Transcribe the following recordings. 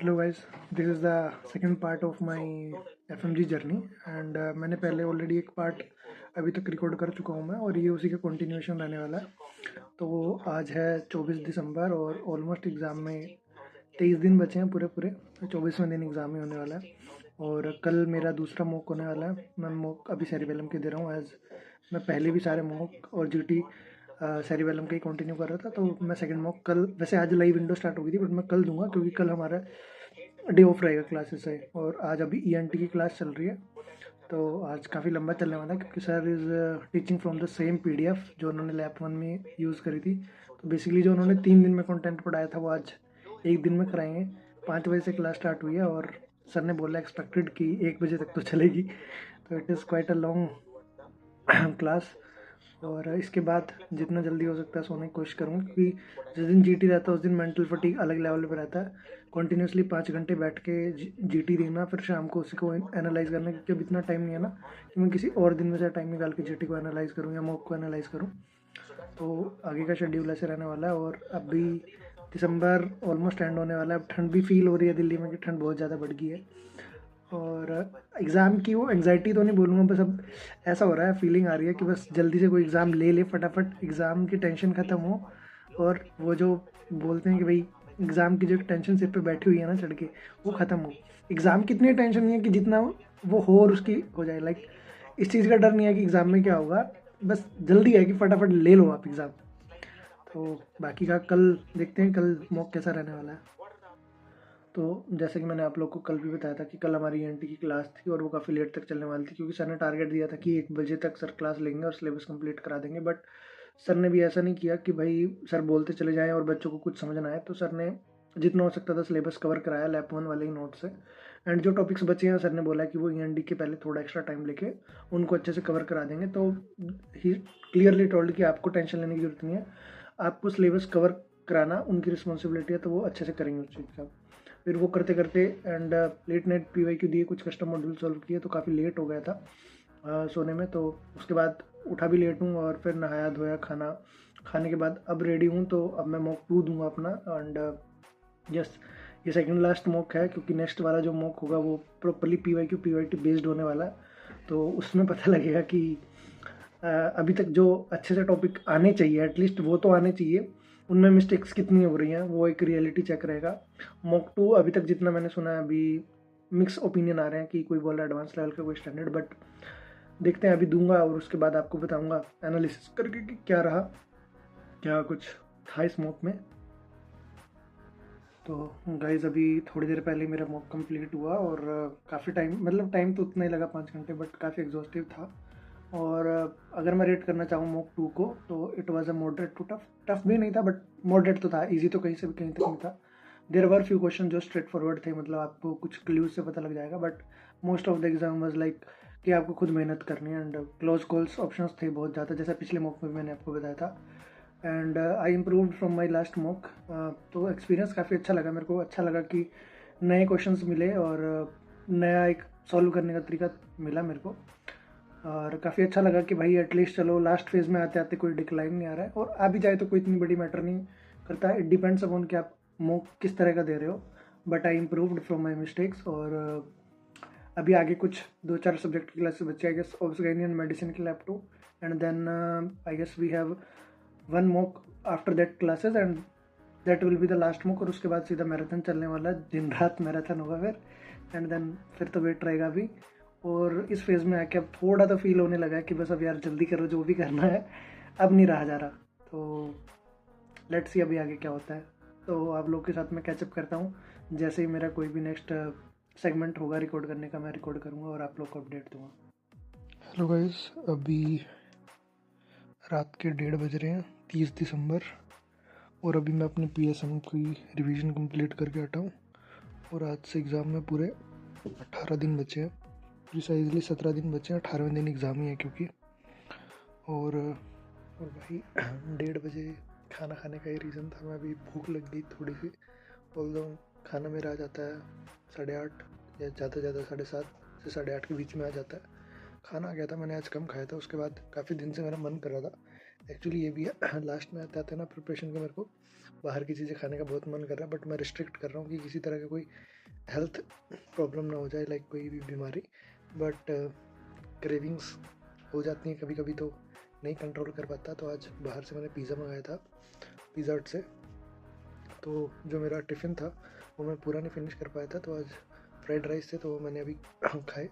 Hello guys, this is the second part of my FMG journey and मैंने पहले already एक part अभी तक रिकॉर्ड कर चुका हूँ मैं, और ये उसी का कंटिन्यूएशन रहने वाला है। तो आज है 24 दिसंबर और ऑलमोस्ट एग्ज़ाम में 23 दिन बचे हैं पूरे पूरे। 24वें दिन एग्ज़ाम ही होने वाला है और कल मेरा दूसरा मॉक होने वाला है। मैं मॉक अभी सेरिबेलम के दे रहा हूँ, एज मैं पहले भी सारे मॉक और जीटी सेरिबेलम का ही कंटिन्यू कर रहा था। तो मैं सेकंड मॉक कल, वैसे आज लाइव विंडो स्टार्ट हो गई थी बट मैं कल दूंगा क्योंकि कल हमारा डे ऑफ रहेगा क्लासेस से, और आज अभी ईएनटी की क्लास चल रही है। तो आज काफ़ी लंबा चलने वाला है क्योंकि sir is teaching from the same PDF जो उन्होंने लैब 1 में यूज़ करी थी। तो बेसिकली जो उन्होंने 3 दिन में कंटेंट पढ़ाया था वो आज एक दिन में कराएंगे। 5 बजे से क्लास स्टार्ट हुई है और सर ने बोला एक्सपेक्टेड कि 1 बजे तक तो चलेगी। तो it is quite a long class, और इसके बाद जितना जल्दी हो सकता है सोने की कोशिश करूँगा क्योंकि जिस दिन जीटी रहता है उस दिन मेंटल फटीग अलग लेवल पे रहता है। कंटिन्यूसली 5 घंटे बैठ के जीटी देना, फिर शाम को उसी को एनालाइज करना, क्योंकि अब इतना टाइम नहीं है ना कि मैं किसी और दिन में से टाइम निकाल के जीटी को एनालाइज करूँ या मॉक को एनालाइज करूँ। तो आगे का शेड्यूल ऐसे रहने वाला है। और अभी दिसंबर ऑलमोस्ट एंड होने वाला है। अब ठंड भी फील हो रही है दिल्ली में कि ठंड बहुत ज़्यादा बढ़ गई है, और एग्ज़ाम की वो एंग्जाइटी तो नहीं बोलूँगा, बस अब ऐसा हो रहा है, फीलिंग आ रही है कि बस जल्दी से कोई एग्ज़ाम ले ले, फटाफट एग्ज़ाम की टेंशन ख़त्म हो। और वो जो बोलते हैं कि भाई एग्ज़ाम की जो टेंशन सिर पे बैठी हुई है ना चढ़ के, वो ख़त्म हो। एग्ज़ाम की इतनी टेंशन नहीं है कि जितना वो हो और उसकी हो जाए, लाइक इस चीज़ का डर नहीं है कि एग्ज़ाम में क्या होगा, बस जल्दी है कि फटाफट ले लो आप एग्ज़ाम। तो बाकी का कल देखते हैं, कल मॉक कैसा रहने वाला है। तो जैसे कि मैंने आप लोग को कल भी बताया था कि कल हमारी एनटी की क्लास थी और वो काफ़ी लेट तक चलने वाली थी, क्योंकि सर ने टारगेट दिया था कि 1 बजे तक सर क्लास लेंगे और सिलेबस कंप्लीट करा देंगे। बट सर ने भी ऐसा नहीं किया कि भाई सर बोलते चले जाएं और बच्चों को कुछ समझ ना आए। तो सर ने जितना हो सकता था सिलेबस कवर कराया लैप 1 वाले ही नोट से, एंड जो टॉपिक्स बचे हैं सर ने बोला कि वो ईएनडी के पहले थोड़ा एक्स्ट्रा टाइम लेके उनको अच्छे से कवर करा देंगे। तो ही क्लियरली टोल्ड कि आपको टेंशन लेने की जरूरत नहीं है, आपको सिलेबस कवर कराना उनकी रिस्पॉन्सिबिलिटी है, तो वो अच्छे से करेंगे उस चीज़ का। फिर वो करते करते एंड लेट नाइट पीवाईक्यू दिए, कुछ कस्टम मॉड्यूल सॉल्व किए, तो काफ़ी लेट हो गया था सोने में। तो उसके बाद उठा भी लेट हूँ और फिर नहाया धोया, खाना खाने के बाद अब रेडी हूँ। तो अब मैं मॉक 2 दूंगा अपना, एंड यस, ये सेकंड लास्ट मॉक है क्योंकि नेक्स्ट वाला जो मॉक होगा वो प्रॉपरली पीवाईक्यू पीवाईटी बेस्ड होने वाला है। तो उसमें पता लगेगा कि अभी तक जो अच्छे से टॉपिक आने चाहिए, एटलीस्ट वो तो आने चाहिए, उनमें मिस्टेक्स कितनी हो रही हैं, वो एक रियलिटी चेक रहेगा। मॉक 2 अभी तक जितना मैंने सुना है, अभी मिक्स ओपिनियन आ रहे हैं कि कोई बोल रहा है एडवांस लेवल का, कोई स्टैंडर्ड, बट देखते हैं, अभी दूंगा और उसके बाद आपको बताऊंगा एनालिसिस करके कि क्या रहा, क्या कुछ था इस मॉक में। तो गाइज अभी थोड़ी देर पहले मेरा मॉक कंप्लीट हुआ और काफ़ी टाइम, मतलब टाइम तो उतना ही लगा 5 घंटे, बट काफ़ी एग्जॉस्टिव था। और अगर मैं रेट करना चाहूँ मॉक 2 को तो it was a moderate to tough. Tough भी नहीं था बट मॉडरेट तो था, इजी तो कहीं से भी कहीं तक नहीं था। देयर वर फ्यू क्वेश्चन जो स्ट्रेट फॉरवर्ड थे, मतलब आपको कुछ क्ल्यूज से पता लग जाएगा, but most of the exam was like कि आपको खुद मेहनत करनी है, एंड क्लोज कॉल्स ऑप्शंस थे बहुत ज़्यादा, जैसा पिछले मॉक में भी मैंने आपको बताया था। And I improved from my last mock. तो एक्सपीरियंस काफ़ी अच्छा लगा मेरे को। अच्छा लगा कि नए क्वेश्चंस मिले और नया एक सॉल्व करने का तरीका मिला मेरे को, और काफ़ी अच्छा लगा कि भाई एटलीस्ट चलो लास्ट फेज में आते आते कोई डिक्लाइन नहीं आ रहा है, और आ भी जाए तो कोई इतनी बड़ी मैटर नहीं करता है। इट डिपेंड्स अपॉन कि आप मॉक किस तरह का दे रहे हो। But I improved from my mistakes, और अभी आगे कुछ 2-4 सब्जेक्ट की क्लासेस बच्चे, आई गेस ऑब्सगेनियन मेडिसिन की lab 2, and then I guess we have 1 mock after that classes, and that will be the last mock. और उसके बाद सीधा मैराथन चलने वाला है, दिन रात मैराथन होगा फिर, एंड देन फिर तो वेट रहेगा अभी। और इस फेज़ में आके अब थोड़ा तो फील होने लगा है कि बस अब यार जल्दी करो, जो भी करना है अब नहीं रहा जा रहा। तो लेट्स सी अभी आगे क्या होता है। तो आप लोग के साथ मैं कैचअप करता हूँ, जैसे ही मेरा कोई भी नेक्स्ट सेगमेंट होगा रिकॉर्ड करने का, मैं रिकॉर्ड करूँगा और आप लोग को अपडेट दूँगा। हेलो गाइस, अभी रात के 1:30 बज रहे हैं, 30 दिसंबर, और अभी मैं अपनी पीएसएम की रिवीजन कंप्लीट करके हटा हूँ। और आज से एग्ज़ाम में पूरे 18 दिन बचे हैं, प्रिसाइजली 17 दिन बचे हैं, 18वें दिन एग्ज़ाम ही है क्योंकि। और भाई 1:30 बजे खाना खाने का ही रीज़न था। मैं अभी भूख लग गई थोड़ी सी, ऑल्दो खाना मेरा आ जाता है 8:30 या ज़्यादा से ज़्यादा 7:30 से 8:30 के बीच में आ जाता है। खाना आ गया था, मैंने आज कम खाया था। उसके बाद काफ़ी दिन से मेरा मन कर रहा था एक्चुअली ये भी है लास्ट में आते आते ना प्रिपरेशन के मेरे को बाहर की चीज़ें खाने का बहुत मन कर रहा है, बट मैं रिस्ट्रिक्ट कर रहा हूँ कि किसी तरह का कोई हेल्थ प्रॉब्लम ना हो जाए, लाइक कोई भी बीमारी। बट क्रेविंग्स हो जाती हैं कभी कभी, तो नहीं कंट्रोल कर पाता। तो आज बाहर से मैंने पिज़्ज़ा मंगाया था पिज़्ज़ा हट से। तो जो मेरा टिफ़िन था वो मैं पूरा नहीं फिनिश कर पाया था, तो आज फ्राइड राइस थे तो वो मैंने अभी खाए।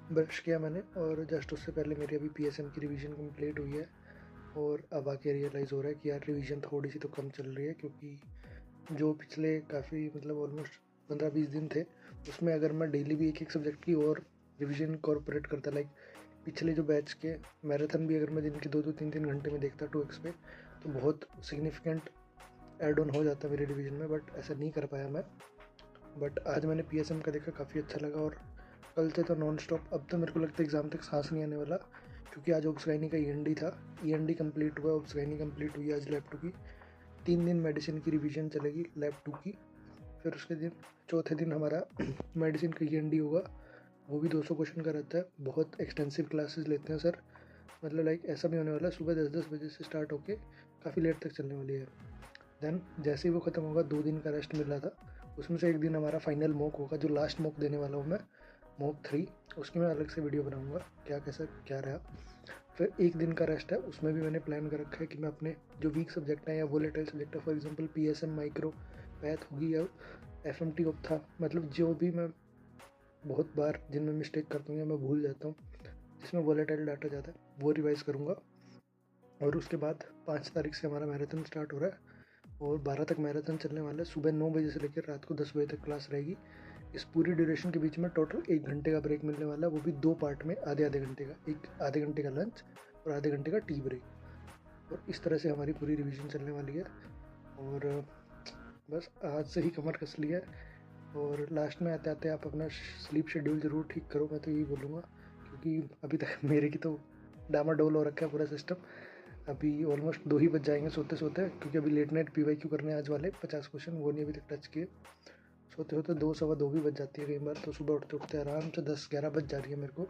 ब्रश किया मैंने, और जस्ट उससे पहले मेरी अभी PSM की रिवीजन कंप्लीट हुई है। और अब आके रियलाइज़ हो रहा है कि यार रिवीजन थोड़ी सी तो कम चल रही है, क्योंकि जो पिछले काफ़ी मतलब ऑलमोस्ट 15-20 दिन थे, उसमें अगर मैं डेली भी एक एक सब्जेक्ट की और रिवीजन कॉर्पोरेट करता, लाइक पिछले जो बैच के मैराथन भी अगर मैं दिन के 2-2 3-3 घंटे में देखता 2x पे, तो बहुत सिग्निफिकेंट एड ऑन हो जाता मेरे रिवीजन में, बट ऐसा नहीं कर पाया मैं। बट आज मैंने PSM का देखा, काफ़ी अच्छा लगा। और कल से तो नॉन स्टॉप, अब तो मेरे को लगता है एग्ज़ाम तक सांस नहीं आने वाला, क्योंकि आज ऑब्सगाइनी का END था। END कंप्लीट हुआ, ऑब्सगाइनी कंप्लीट हुई, आज लैब 2 की 3 दिन मेडिसिन की रिवीजन चलेगी लैब 2 की। फिर उसके दिन चौथे दिन हमारा मेडिसिन का END होगा, वो भी 200 क्वेश्चन का रहता है। बहुत एक्सटेंसिव क्लासेस लेते हैं सर, मतलब लाइक ऐसा भी होने वाला है सुबह 10-10 बजे से स्टार्ट होके काफ़ी लेट तक चलने वाली है। देन जैसे ही वो ख़त्म होगा, 2 दिन का रेस्ट मिल रहा था, उसमें से एक दिन हमारा फाइनल मॉक होगा, जो लास्ट मॉक देने वाला हूँ मैं, मॉक 3। उसकी मैं अलग से वीडियो बनाऊँगा क्या कैसा क्या रहा। फिर एक दिन का रेस्ट है, उसमें भी मैंने प्लान कर रखा है कि मैं अपने जो वीक सब्जेक्ट हैं या वोलेटाइल सब्जेक्ट है, for example PSM, micro, math होगी या FMT था, मतलब जो भी मैं बहुत बार जिनमें मिस्टेक करता हूँ या मैं भूल जाता हूँ, जिसमें वोलेटाइल डाटा ज़्यादा है, वो रिवाइज़ करूँगा। और उसके बाद 5 तारीख से हमारा मैराथन स्टार्ट हो रहा है, और 12 तक मैराथन चलने वाला है। सुबह 9 बजे से लेकर रात को 10 बजे तक क्लास रहेगी। इस पूरी ड्यूरेशन के बीच में टोटल 1 घंटे का ब्रेक मिलने वाला है, वो भी 2 पार्ट में, आधे आधे घंटे का, एक आधे घंटे का लंच और आधे घंटे का टी ब्रेक। और इस तरह से हमारी पूरी रिवीजन चलने वाली है। और बस आज से ही कमर कस लिया है। और लास्ट में आते आते आप अपना स्लीप शेड्यूल ज़रूर ठीक करो, मैं तो यही बोलूँगा, क्योंकि अभी तक मेरे की तो डामाडोल हो रखा है पूरा सिस्टम। अभी ऑलमोस्ट 2 ही बज जाएंगे सोते सोते, क्योंकि अभी लेट नाइट PYQ करने आज वाले 50 क्वेश्चन, वो नहीं अभी तक टच किए। सोते सोते 2 सवा 2 भी बज जाती है कई बार, तो सुबह उठते उठते आराम से 10-11 बज जा रही है मेरे को,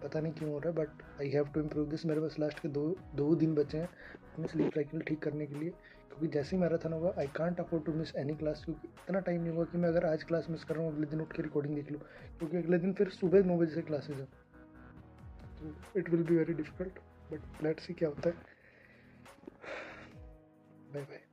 पता नहीं क्यों हो रहा है। But I have to improve this. मेरे पास लास्ट के दो दिन बचे हैं अपने स्लीप साइकिल ठीक करने के लिए, क्योंकि जैसे ही मैराथन होगा I can't afford to miss any class, क्योंकि इतना टाइम नहीं होगा कि मैं अगर आज क्लास मिस कर रहा हूँ अगले दिन उठ के रिकॉर्डिंग देख लूँ, क्योंकि अगले दिन फिर सुबह 9 बजे से क्लासेज हैं। तो it will be very difficult, but let's see क्या होता है। Bye bye.